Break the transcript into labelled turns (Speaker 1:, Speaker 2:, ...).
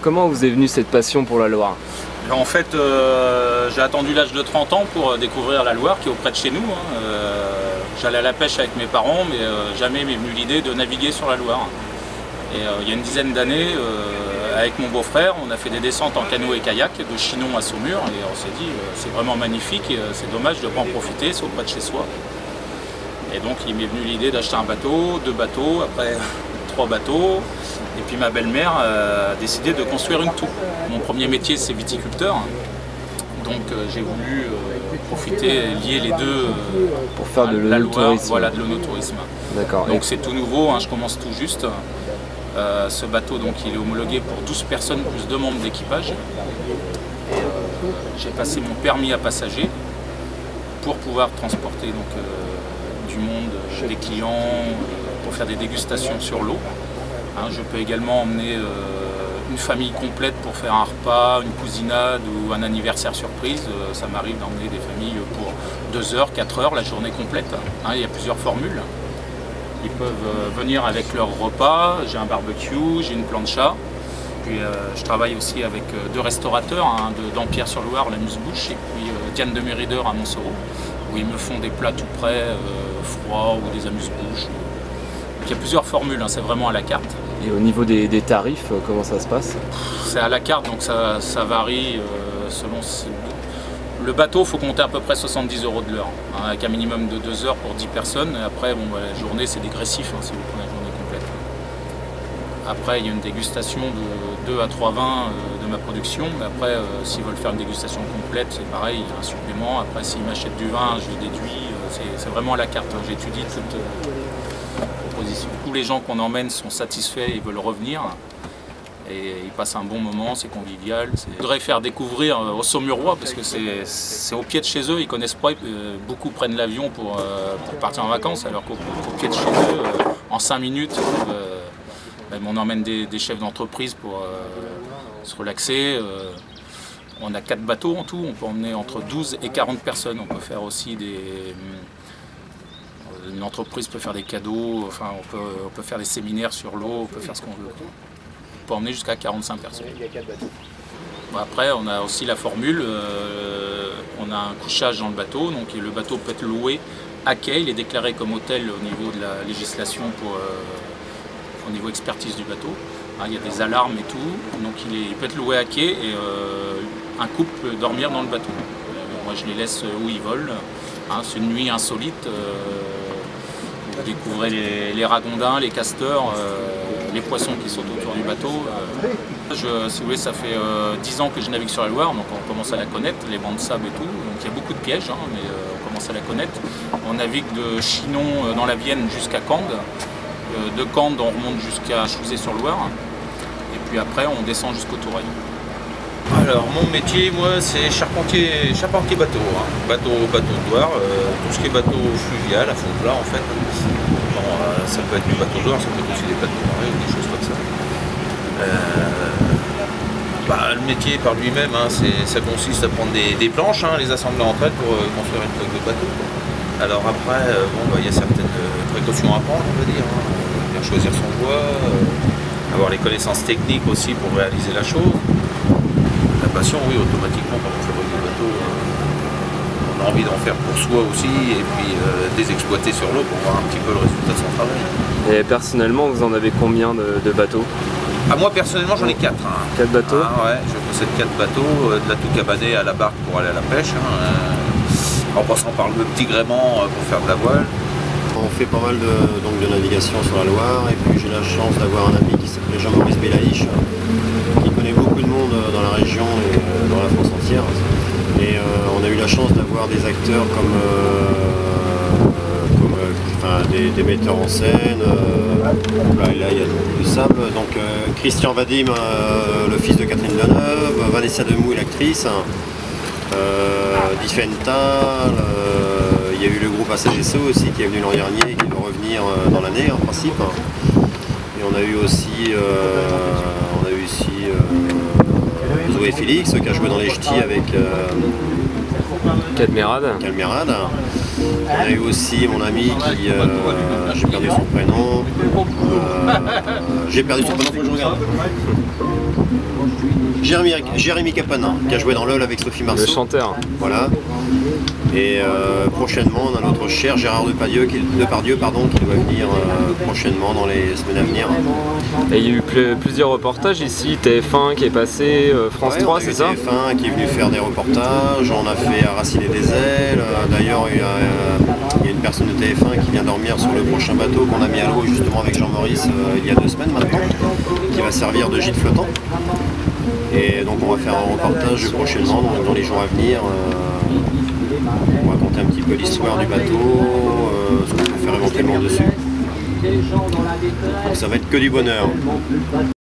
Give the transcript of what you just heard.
Speaker 1: Comment vous est venue cette passion pour la Loire?
Speaker 2: En fait, j'ai attendu l'âge de 30 ans pour découvrir la Loire qui est auprès de chez nous. J'allais à la pêche avec mes parents, mais jamais m'est venue l'idée de naviguer sur la Loire. Et il y a une dizaine d'années, avec mon beau-frère, on a fait des descentes en canot et kayak de Chinon à Saumur et on s'est dit c'est vraiment magnifique et c'est dommage de ne pas en profiter, c'est auprès de chez soi. Et donc il m'est venu l'idée d'acheter un bateau, 2 bateaux, après 3 bateaux. Et puis ma belle-mère a décidé de construire une tour. Mon premier métier c'est viticulteur, donc j'ai voulu profiter, lier les deux
Speaker 1: pour faire de
Speaker 2: l'onotourisme. Voilà, de l'onotourisme.
Speaker 1: D'accord.
Speaker 2: Donc c'est tout nouveau, je commence tout juste. Ce bateau donc il est homologué pour 12 personnes plus 2 membres d'équipage. J'ai passé mon permis à passager pour pouvoir transporter donc, du monde, des clients, pour faire des dégustations sur l'eau. Je peux également emmener une famille complète pour faire un repas, une cousinade ou un anniversaire surprise. Ça m'arrive d'emmener des familles pour 2 heures, 4 heures, la journée complète. Il y a plusieurs formules. Ils peuvent venir avec leur repas, j'ai un barbecue, j'ai une plancha. Puis je travaille aussi avec 2 restaurateurs, d'Ampierre-sur-Loire, la Muse-Bouche, et puis Diane de Mérideur à Montsoreau, où ils me font des plats tout prêts, froids ou des amuse-bouches. Il y a plusieurs formules, c'est vraiment à la carte.
Speaker 1: Et au niveau des tarifs, comment ça se passe?
Speaker 2: C'est à la carte, donc ça varie selon... Le bateau, il faut compter à peu près 70 € de l'heure, avec un minimum de 2 heures pour 10 personnes. Et après, la journée, c'est dégressif si vous prenez la journée complète. Après, il y a une dégustation de 2 à 3 vins de ma production. Mais après, s'ils veulent faire une dégustation complète, c'est pareil, il y a un supplément. Après, s'ils m'achètent du vin, je déduis. C'est vraiment à la carte. J'étudie toute proposition. Tous les gens qu'on emmène sont satisfaits et veulent revenir. Et ils passent un bon moment, c'est convivial. Je voudrais faire découvrir aux Saumurois parce que c'est au pied de chez eux, ils connaissent pas, beaucoup prennent l'avion pour partir en vacances, alors qu'au pied de chez eux, en 5 minutes, on emmène des chefs d'entreprise pour se relaxer. On a 4 bateaux en tout, on peut emmener entre 12 et 40 personnes. On peut faire aussi une entreprise peut faire des cadeaux, enfin, on peut faire des séminaires sur l'eau, on peut faire ce qu'on veut. On peut emmener jusqu'à 45 personnes. Après, on a aussi la formule, on a un couchage dans le bateau, donc le bateau peut être loué à quai, il est déclaré comme hôtel au niveau de la législation au niveau expertise du bateau. Il y a des alarmes et tout, donc il peut être loué à quai et un couple peut dormir dans le bateau. Moi je les laisse où ils veulent, c'est une nuit insolite. Vous découvrez les ragondins, les castors, les poissons qui sautent autour du bateau. Si vous voulez, ça fait 10 ans que je navigue sur la Loire, donc on commence à la connaître, les bancs de sable et tout. Donc il y a beaucoup de pièges, mais on commence à la connaître. On navigue de Chinon dans la Vienne jusqu'à Cande. De Cande, on remonte jusqu'à Chouzé-sur-Loire. Et puis après, on descend jusqu'au Touraine.
Speaker 3: Alors mon métier, moi, c'est charpentier bateau. Bateau de Loire, tout ce qui est bateau fluvial, à fond plat en fait. Bon, ça peut être du bateau d'or, ça peut être aussi des bateaux marins ou des choses comme ça. Le métier par lui-même, ça consiste à prendre des planches, les assembler entre elles pour construire une coque de bateau. Alors après, il y a certaines précautions à prendre, on va dire. Bien choisir son bois, avoir les connaissances techniques aussi pour réaliser la chose. La passion, oui, automatiquement, quand on fabrique des bateaux, on a envie d'en faire pour soi aussi et puis des exploiter sur l'eau pour voir un petit peu le résultat de son travail.
Speaker 1: Et personnellement, vous en avez combien de bateaux?
Speaker 3: Moi personnellement j'en ai 4.
Speaker 1: 4 bateaux?
Speaker 3: Ouais, je possède 4 bateaux, de la tout cabanée à la barque pour aller à la pêche, en passant par le petit gréement pour faire de la voile.
Speaker 4: On fait pas mal de navigation sur la Loire et puis j'ai la chance d'avoir un ami qui s'appelle Jean-Maurice Belaïch qui connaît beaucoup de monde dans la région et dans la France entière. Et on a eu la chance d'avoir des acteurs comme des metteurs en scène. Là il y a du sable. Donc Christian Vadim, le fils de Catherine Deneuve, Vanessa Demouy, l'actrice, Diffental. Il y a eu le groupe ACDSO aussi qui est venu l'an dernier et qui va revenir dans l'année en principe. Et on a eu aussi Zoé Félix qui a joué dans les Ch'tis avec
Speaker 1: Calmerade.
Speaker 4: On a eu aussi mon ami qui, j'ai perdu son prénom, faut que je regarde. Jérémy Capanin, qui a joué dans LOL avec Sophie Marceau.
Speaker 1: Le chanteur.
Speaker 4: Voilà. Et prochainement, on a notre cher Gérard Depardieu qui doit venir prochainement dans les semaines à venir.
Speaker 1: Et il y a eu plusieurs reportages ici, TF1 qui est passé, France 3, c'est ça?
Speaker 4: TF1 qui est venu faire des reportages, on a fait Raciner des ailes. D'ailleurs, il y a une personne de TF1 qui vient dormir sur le prochain bateau qu'on a mis à l'eau justement avec Jean-Maurice il y a 2 semaines maintenant, qui va servir de gîte flottant. Et donc on va faire un reportage prochainement, donc dans les jours à venir. On va raconter un petit peu l'histoire du bateau, ce qu'on peut faire éventuellement dessus. Donc ça va être que du bonheur.